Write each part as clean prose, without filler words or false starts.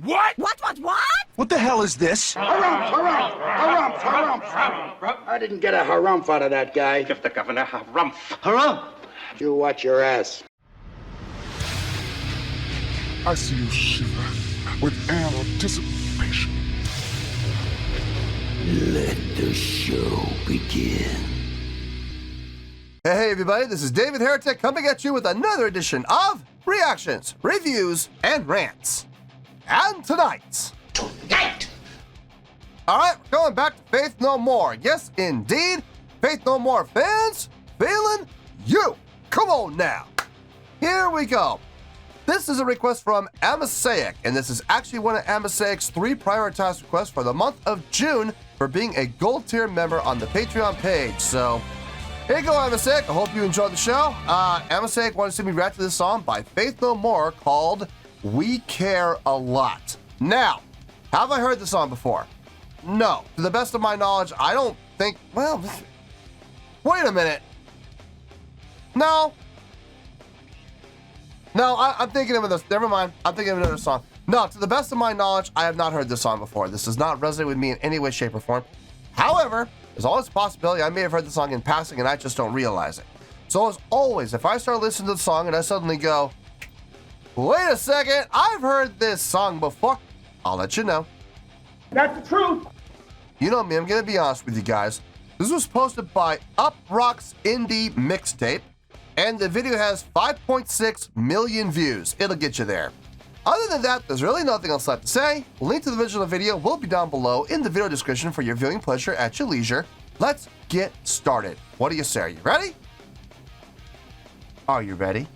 What? What? What the hell is this? Harumph. I didn't get a harumph out of that guy. Give the governor harumph. Harumph! You watch your ass. I see you shiver with anticipation. Let the show begin. Hey everybody, this is David Heretic coming at you with another edition of Reactions, Reviews, and Rants. And tonight. Alright, we're going back to Faith No More. Yes, indeed, Faith No More fans, feeling you. Come on now. Here we go. This is a request from Amasaic, and this is actually one of Amasaic's 3 prioritized requests for the month of June for being a gold tier member on the Patreon page. So, here you go, Amasaic. I hope you enjoyed the show. Amasaic wanted to see me react to this song by Faith No More called We Care a Lot. Now, have I heard this song before? No. To the best of my knowledge, I don't think, well, wait a minute. No, I'm thinking of this. Never mind. I'm thinking of another song. No, to the best of my knowledge, I have not heard this song before. This does not resonate with me in any way, shape, or form. However, there's always a possibility I may have heard the song in passing and I just don't realize it. So as always, if I start listening to the song and I suddenly go, wait a second, I've heard this song before, I'll let you know. That's the truth. You know me, I'm going to be honest with you guys. This was posted by Uproxx Indie Mixtape, and the video has 5.6 million views. It'll get you there. Other than that, there's really nothing else left to say. Link to the original video will be down below in the video description for your viewing pleasure at your leisure. Let's get started. What do you say? Are you ready? Are you ready?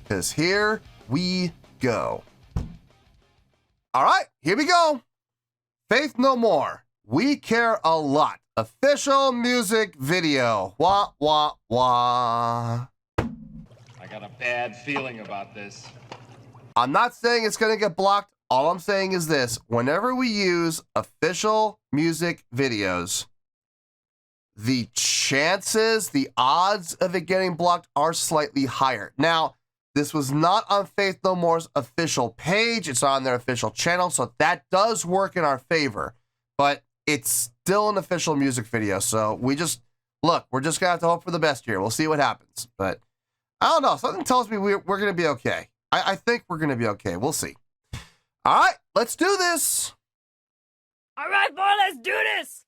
Because here we go. All right, here we go. Faith No More. We Care a Lot. Official music video. Wah, wah, wah. I got a bad feeling about this. I'm not saying it's going to get blocked. All I'm saying is this. Whenever we use official music videos, the chances, the odds of it getting blocked are slightly higher. Now, this was not on Faith No More's official page. It's on their official channel, so that does work in our favor. But it's still an official music video, so we're just going to have to hope for the best here. We'll see what happens. But I don't know. Something tells me we're going to be okay. I think we're going to be okay. We'll see. All right, let's do this. All right, boy, let's do this.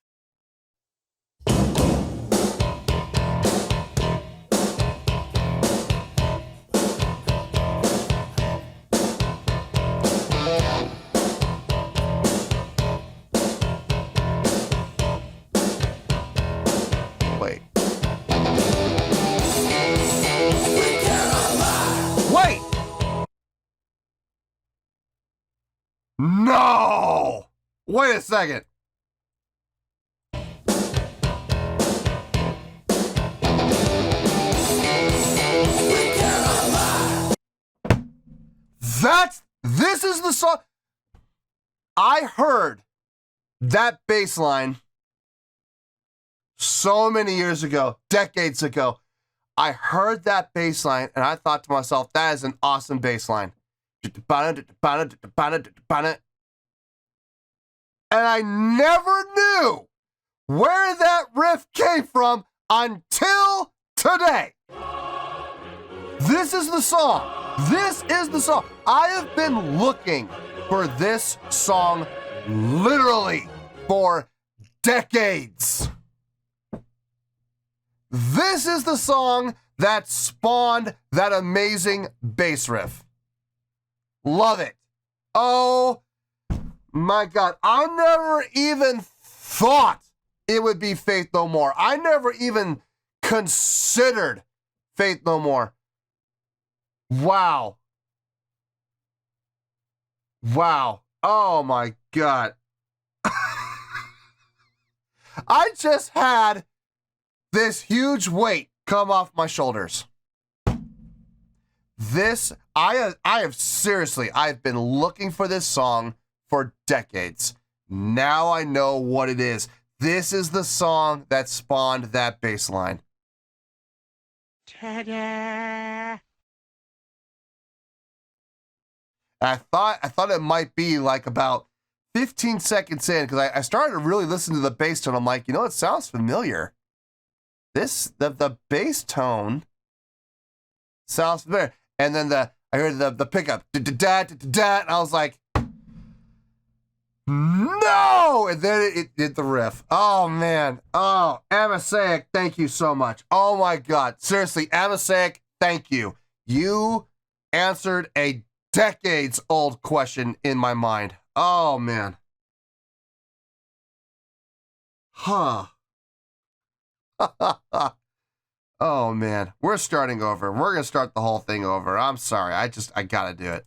Wait. Wait! No! Wait a second. This is the song. I heard that bass line so many years ago, decades ago. I heard that bass line and I thought to myself, that is an awesome bass line. And I never knew where that riff came from until today. This is the song. This is the song. I have been looking for this song literally for decades. This is the song that spawned that amazing bass riff. Love it. Oh my God. I never even thought it would be Faith No More. I never even considered Faith No More. Wow. Wow. Oh my God. I just had this huge weight come off my shoulders. I've been looking for this song for decades. Now I know what it is. This is the song that spawned that bass line. Ta-da! I thought it might be like about 15 seconds in, because I started to really listen to the bass tone. I'm like, it sounds familiar. The bass tone sounds familiar. And then I heard the pickup, da-da-da-da-da, and I was like, no! And then it did the riff. Oh, man. Oh, Amasaic, thank you so much. Oh, my God. Seriously, Amasaic, thank you. You answered a decades-old question in my mind. Oh, man. Huh. Oh, man. We're starting over. We're going to start the whole thing over. I'm sorry. I got to do it.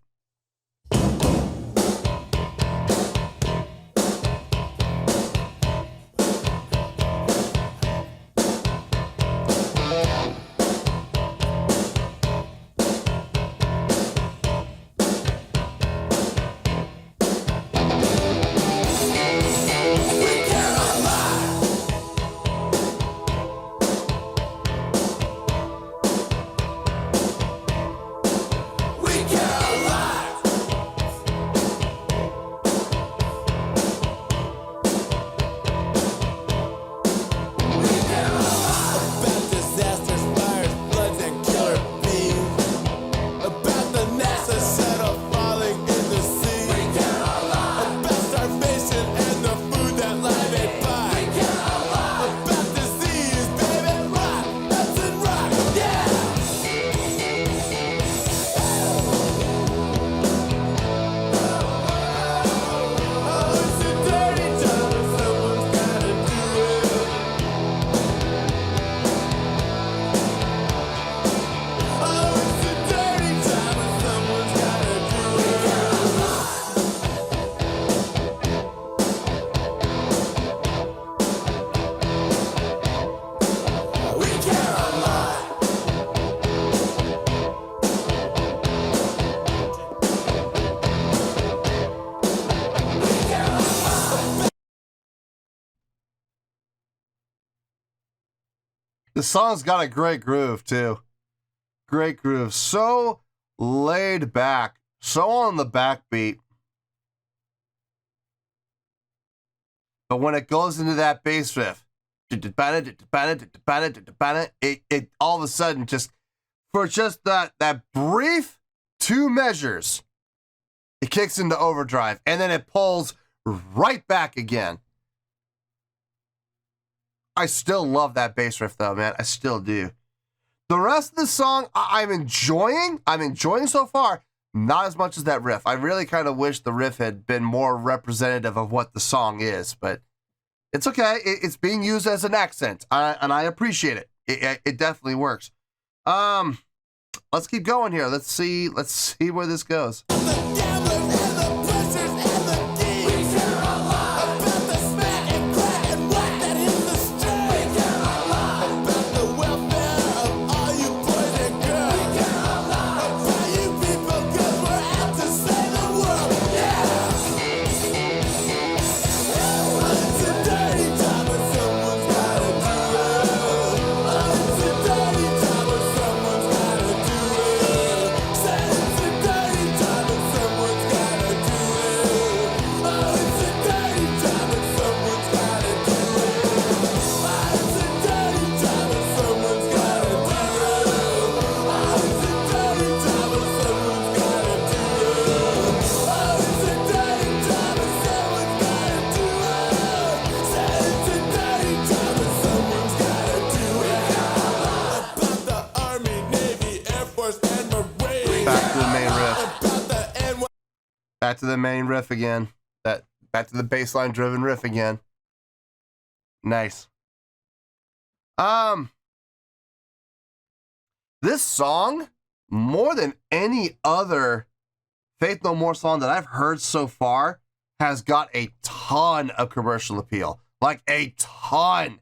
The song's got a great groove, too. Great groove. So laid back. So on the backbeat. But when it goes into that bass riff, it all of a sudden for that brief 2 measures, it kicks into overdrive. And then it pulls right back again. I still love that bass riff, though, man. I still do. The rest of the song, I'm enjoying. I'm enjoying so far. Not as much as that riff. I really kind of wish the riff had been more representative of what the song is, but it's okay. It's being used as an accent, and I appreciate it. It definitely works. Let's keep going here. Let's see where this goes. Back to the main riff again. Back to the bassline driven riff again. Nice. This song, more than any other Faith No More song that I've heard so far, has got a ton of commercial appeal. Like a ton.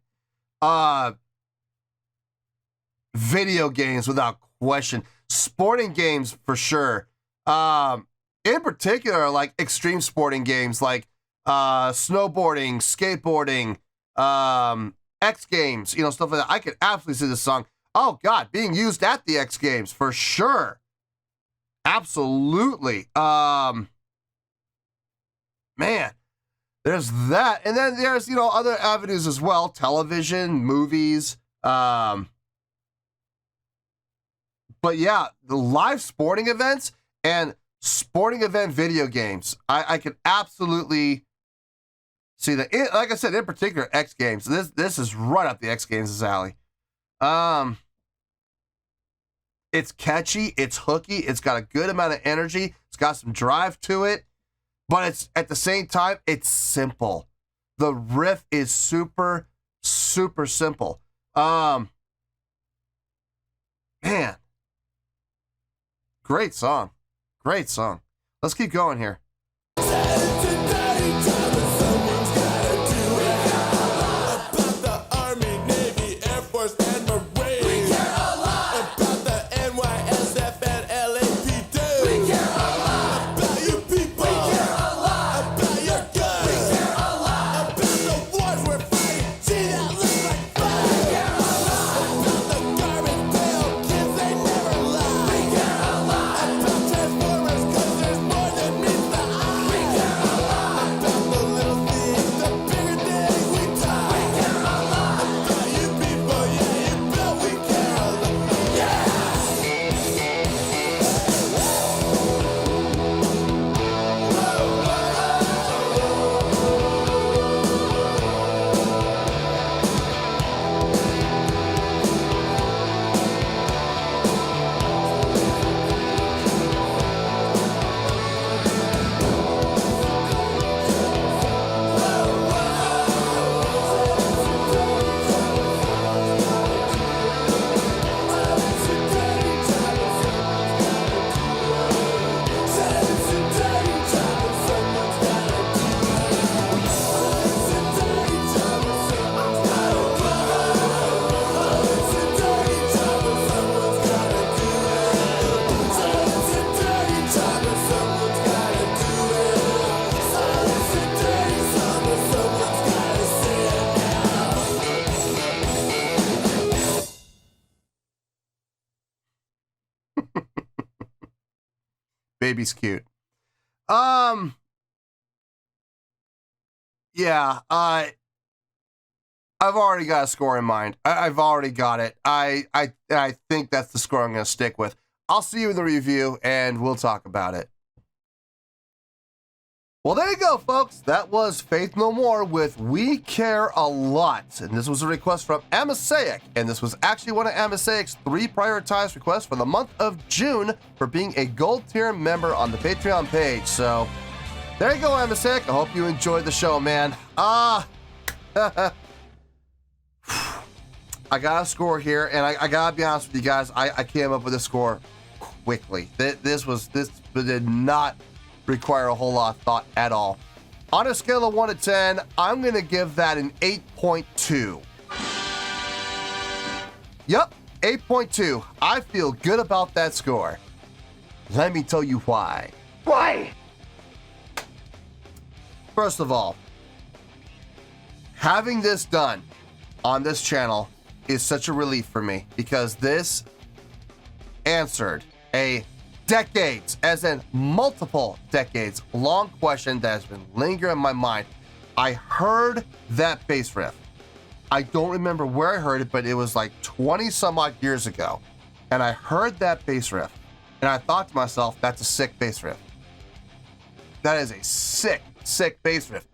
Video games without question. Sporting games for sure. In particular, like extreme sporting games like snowboarding, skateboarding, X Games, stuff like that. I could absolutely see this song, oh God, being used at the X Games for sure. Absolutely. Man, there's that. And then there's, other avenues as well. Television, movies. But yeah, the live sporting events and sporting event video games. I can absolutely see that. Like I said, in particular, X Games. This is right up the X Games' alley. It's catchy, it's hooky, it's got a good amount of energy, it's got some drive to it, but it's at the same time, it's simple. The riff is super, super simple. Man, great song. Great song. Let's keep going here. Baby's cute. Yeah, I've already got a score in mind. I've already got it. I think that's the score I'm going to stick with. I'll see you in the review, and we'll talk about it. Well, there you go, folks. That was Faith No More with We Care a Lot. And this was a request from Amasaic. And this was actually one of Amasaic's 3 prioritized requests for the month of June for being a gold tier member on the Patreon page. So there you go, Amasaic. I hope you enjoyed the show, man. I got a score here, and I gotta be honest with you guys. I came up with a score quickly. This did not require a whole lot of thought at all. On a scale of 1 to 10, I'm going to give that an 8.2. Yep, 8.2. I feel good about that score. Let me tell you why. Why? First of all, having this done on this channel is such a relief for me because this answered a decades, as in multiple decades, long question that has been lingering in my mind. I heard that bass riff. I don't remember where I heard it, but it was like 20 some odd years ago. And I heard that bass riff, and I thought to myself, that's a sick bass riff. That is a sick, sick bass riff.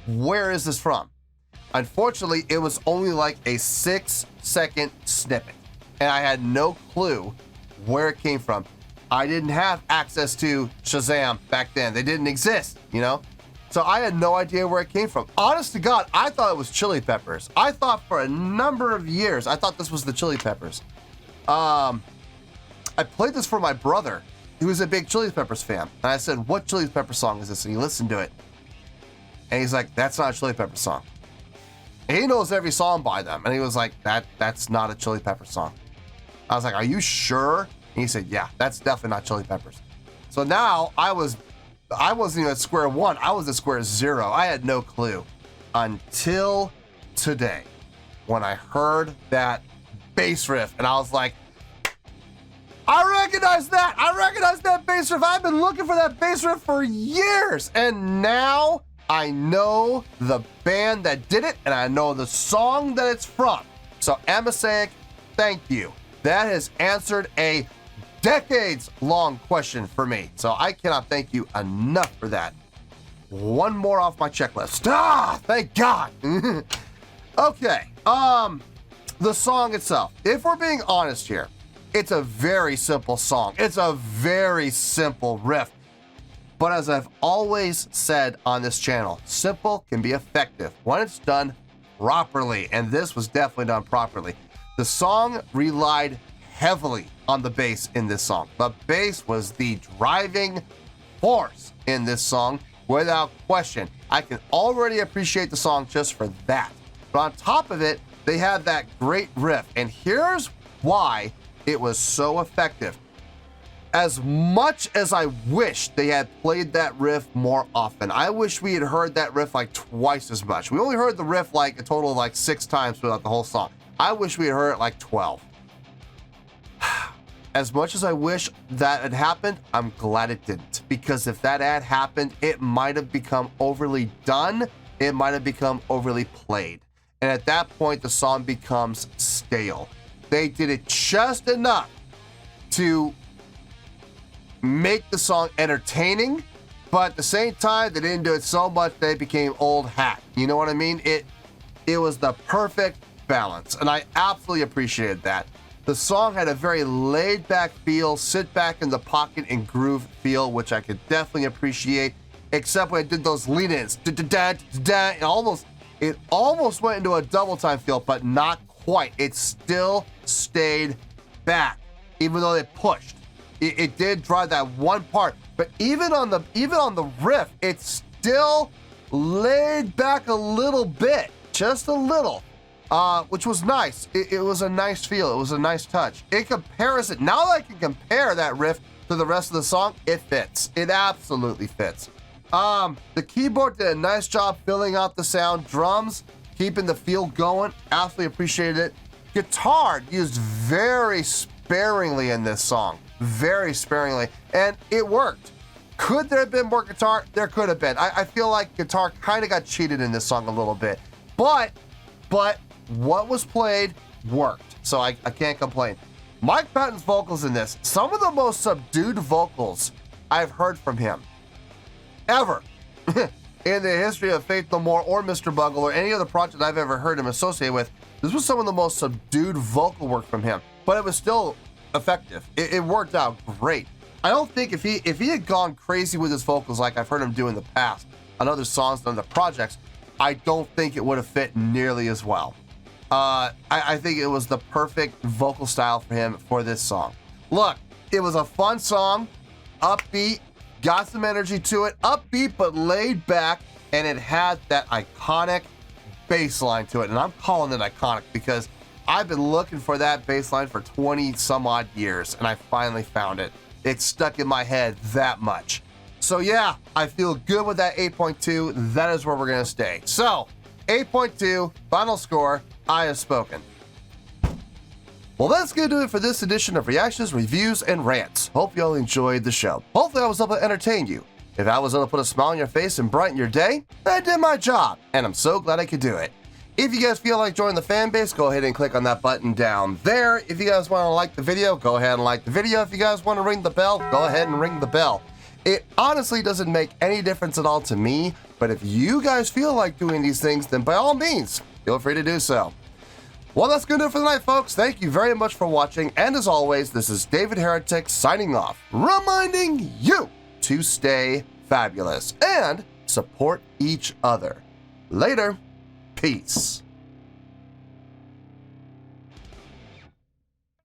Where is this from? Unfortunately, it was only like a 6-second snippet, and I had no clue where it came from. I didn't have access to Shazam back then. They didn't exist, So I had no idea where it came from. Honest to God, I thought it was Chili Peppers. I thought for a number of years, I thought this was the Chili Peppers. I played this for my brother. He was a big Chili Peppers fan. And I said, what Chili Pepper song is this? And he listened to it. And he's like, that's not a Chili Pepper song. And he knows every song by them. And he was like, that's not a Chili Pepper song. I was like, are you sure? And he said, yeah, that's definitely not Chili Peppers. So now I wasn't even at square one. I was at square zero. I had no clue until today when I heard that bass riff. And I was like, I recognize that. I recognize that bass riff. I've been looking for that bass riff for years. And now I know the band that did it, and I know the song that it's from. So Amasaic, thank you. That has answered a decades-long question for me. So I cannot thank you enough for that. One more off my checklist. Ah, thank God. Okay, the song itself. If we're being honest here, it's a very simple song. It's a very simple riff. But as I've always said on this channel, simple can be effective when it's done properly, and this was definitely done properly. The song relied heavily on the bass in this song. The bass was the driving force in this song, without question. I can already appreciate the song just for that. But on top of it, they had that great riff, and here's why it was so effective. As much as I wish they had played that riff more often, I wish we had heard that riff like twice as much. We only heard the riff like a total of like 6 times throughout the whole song. I wish we had heard it like 12. As much as I wish that had happened, I'm glad it didn't. Because if that had happened, it might have become overly done. It might have become overly played. And at that point, the song becomes stale. They did it just enough to make the song entertaining, but at the same time, they didn't do it so much they became old hat. You know what I mean? It was the perfect balance, and I absolutely appreciated that. The song had a very laid-back feel, sit back in the pocket and groove feel, which I could definitely appreciate, except when I did those lead-ins. It almost went into a double-time feel, but not quite. It still stayed back, even though they pushed. It did drive that one part, but even on the riff, it still laid back a little bit, just a little, which was nice. It was a nice feel. It was a nice touch. In comparison, now that I can compare that riff to the rest of the song, it fits. It absolutely fits. The keyboard did a nice job filling out the sound. Drums, keeping the feel going. Absolutely appreciated it. Guitar used very sparingly in this song. Very sparingly, and it worked. Could there have been more guitar? There could have been. I feel like guitar kind of got cheated in this song a little bit, but what was played worked, so I can't complain. Mike Patton's vocals in this, some of the most subdued vocals I've heard from him ever in the history of Faith No More or Mr. Bungle or any other project I've ever heard him associated with. This was some of the most subdued vocal work from him, but it was still effective. It worked out great. I don't think if he had gone crazy with his vocals like I've heard him do in the past on other songs and other projects, I don't think it would have fit nearly as well. I think it was the perfect vocal style for him for this song. Look, it was a fun song, upbeat, got some energy to it, upbeat but laid back, and it had that iconic bass line to it. And I'm calling it iconic because I've been looking for that bass line for 20 some odd years, and I finally found it. It's stuck in my head that much. So yeah, I feel good with that 8.2. That is where we're gonna stay. So 8.2, final score, I have spoken. Well, that's gonna do it for this edition of Reactions, Reviews, and Rants. Hope you all enjoyed the show. Hopefully I was able to entertain you. If I was able to put a smile on your face and brighten your day, I did my job, and I'm so glad I could do it. If you guys feel like joining the fan base, go ahead and click on that button down there. If you guys want to like the video, go ahead and like the video. If you guys want to ring the bell, go ahead and ring the bell. It honestly doesn't make any difference at all to me, but if you guys feel like doing these things, then by all means, feel free to do so. Well, that's going to do it for the night, folks. Thank you very much for watching, and as always, this is David Heretic signing off, reminding you to stay fabulous and support each other. Later. Peace.